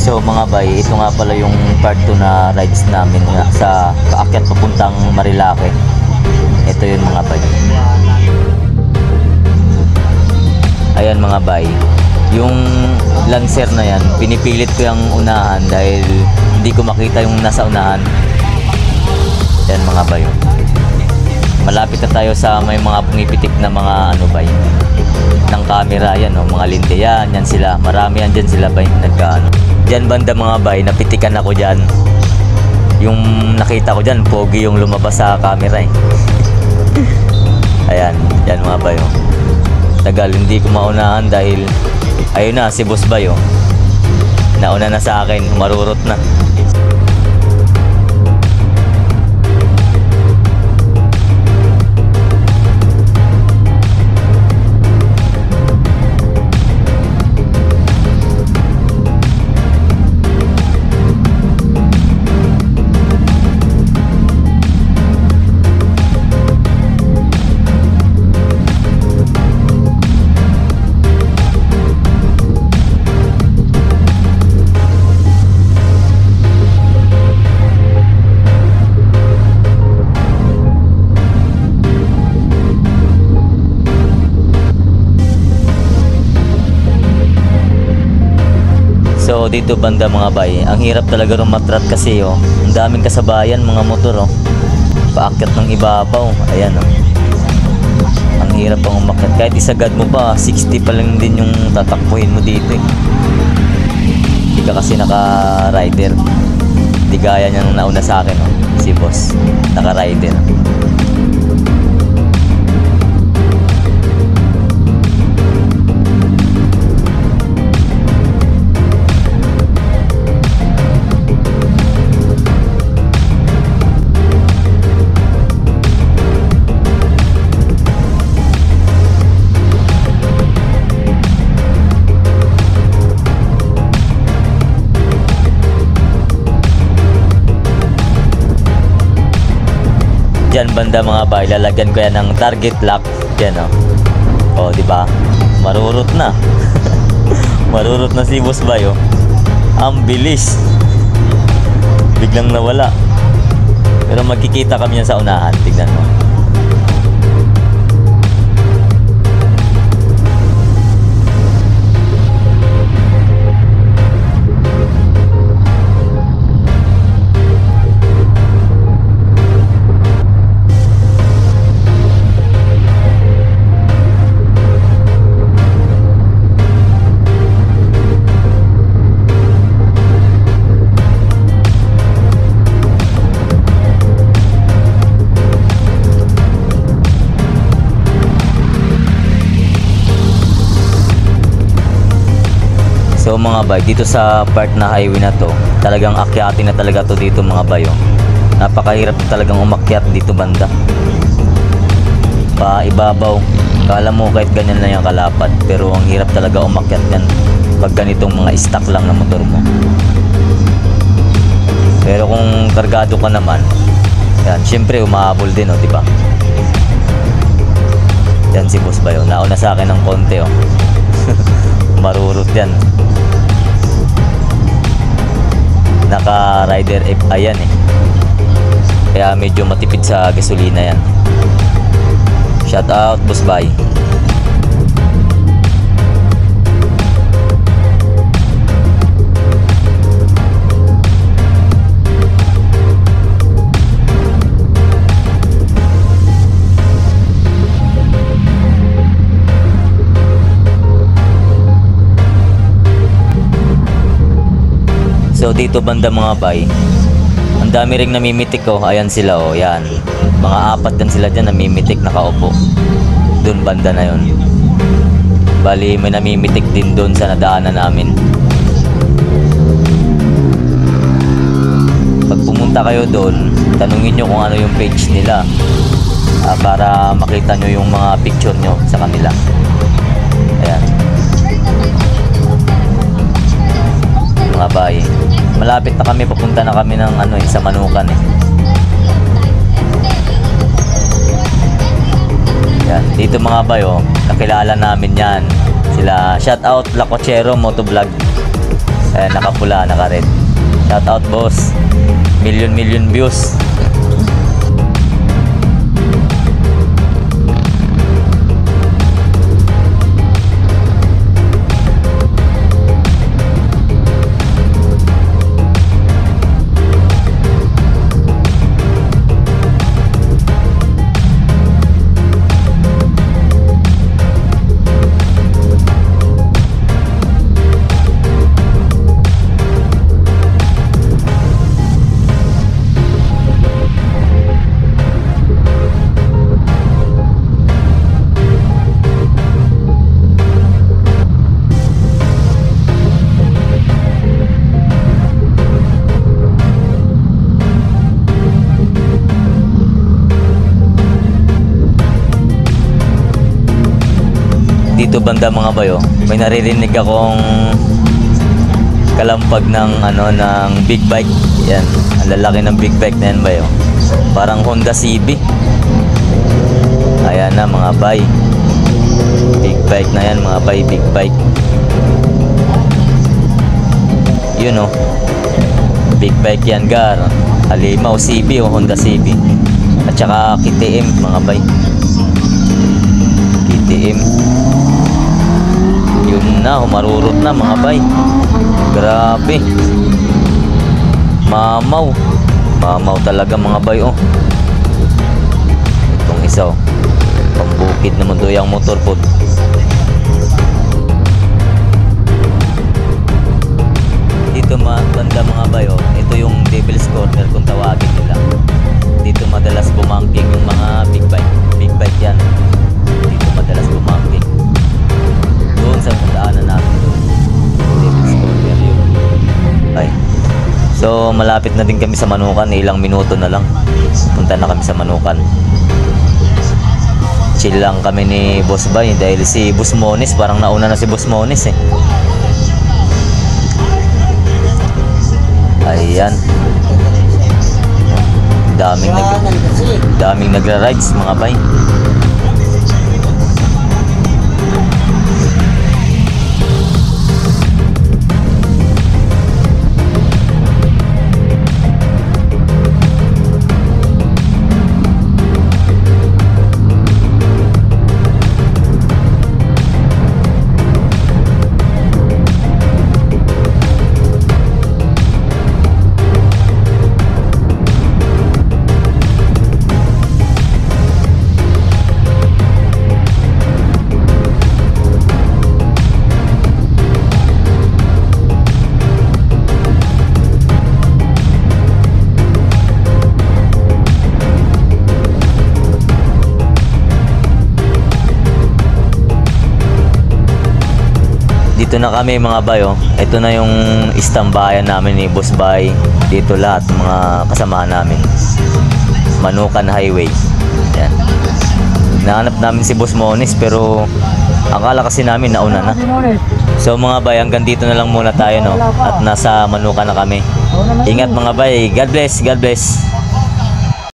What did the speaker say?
So mga bay, ito nga pala yung part 2 na rides namin nga sa kaakyat papuntang Marilake. Ito yun mga bay. Ayan mga bay, yung Lancer na yan, pinipilit ko yung unahan dahil hindi ko makita yung nasa unahan. Yan mga bay. Malapit na tayo sa may mga pumipitik na mga ano bay ng camera. Yan o, mga linde yan, yan sila. Marami yan dyan sila bay, nagkaano. Dyan banda mga bay, napitikan ako dyan. Yung nakita ko dyan, pogi yung lumabas sa camera eh. Ayan, yan mga bay o. Tagal, hindi ko maunahan dahil ayun na, si Boss Bay o. Nauna na sa akin, marurot na. So dito banda mga bay, ang hirap talaga rumatrat kasi oh. Ang daming kasabayan mga motor oh. Paakyat ng ibabaw, ayan oh. Ang hirap pang umakyat, kahit isagad mo pa 60 pa lang din yung tatakbuhin mo dito eh. Hindi ka kasi naka-rider. Hindi gaya niya nung nauna sa akin oh. Si Boss, naka-rider. Diyan banda mga bay, lalagyan ko yan ng target lock. Yan oh. Oh, di ba? Marurot na. Marurot na si Boss Bay oh. Ang bilis. Biglang nawala. Pero magkikita kami yan sa unahan, tignan mo. So mga bay, dito sa part na highway na to, talagang akyatin na talaga to dito mga bay oh. Napakahirap talagang umakyat dito banda. Paibabaw. Kala mo kahit ganyan lang yung kalapad, pero ang hirap talaga umakyat yan pag ganitong mga stock lang na motor mo. Pero kung kargado ka naman, yan, syempre umahabol din oh, di ba? Yan si Boss Bay oh, nauna sa akin ng konti oh. Marurot yan. Naka-rider F ayan eh. Kaya medyo matipid sa gasolina yan. Shout out Boss Bay. So dito banda mga bay, ang dami ring namimitik oh. Ayan sila oh, yan. Mga apat din sila dyan namimitik nakaupo. Doon banda na yon. Bali may namimitik din doon sa nadaanan namin. Pag pumunta kayo doon, tanungin nyo kung ano yung page nila para makita nyo yung mga picture nyo sa kanila. Ayan mga bay, malapit na kami, papunta na kami ng ano eh, sa Manukan eh. Yan, dito mga bay oh, nakilala namin yan sila. Shout out La Cochero Motovlog. Ayan, nakapula, naka-red. Shout out boss. Million views. Dito banda mga bayo, may naririnig akong kalampag ng ng big bike. Yan, ang lalaki ng big bike na yan bayo. Parang Honda CB. Ayan na mga bay. Big bike na yan mga bay, big bike. Yun oh. Big bike yan gar. Halimaw CB o Honda CB. At saka KTM mga bay. KTM. Yun na, humarurot na mga bay. Grabe. Mamaw. Mamaw talaga mga bay oh. Itong isa oh. Pambukid naman to yung motor po. Dito banda mga bay oh. Ito yung Devil's Corner kung tawagin nila. Dito madalas bumangking yung mga big bike. Big bike yan. Dito madalas bumangking. Doon sa daanan natin doon. Devil's Corner yun. Ay. So malapit na din kami sa Manukan. Ilang minuto na lang. Punta na kami sa Manukan. Chill lang kami ni Boss Bay. Dahil si Boss Monis, parang nauna na si Boss Monis eh. Ayan. Daming nagra-rides mga bay. Dito na kami mga bayo. Ito na yung istambayan namin ni Boss Bay. Dito lahat mga kasamahan namin. Manukan Highway. Yan. Nahanap namin si Boss Monis pero akala kasi namin nauna na. So mga bay, hanggang dito na lang muna tayo no. At nasa Manukan na kami. Ingat mga bay. God bless. God bless.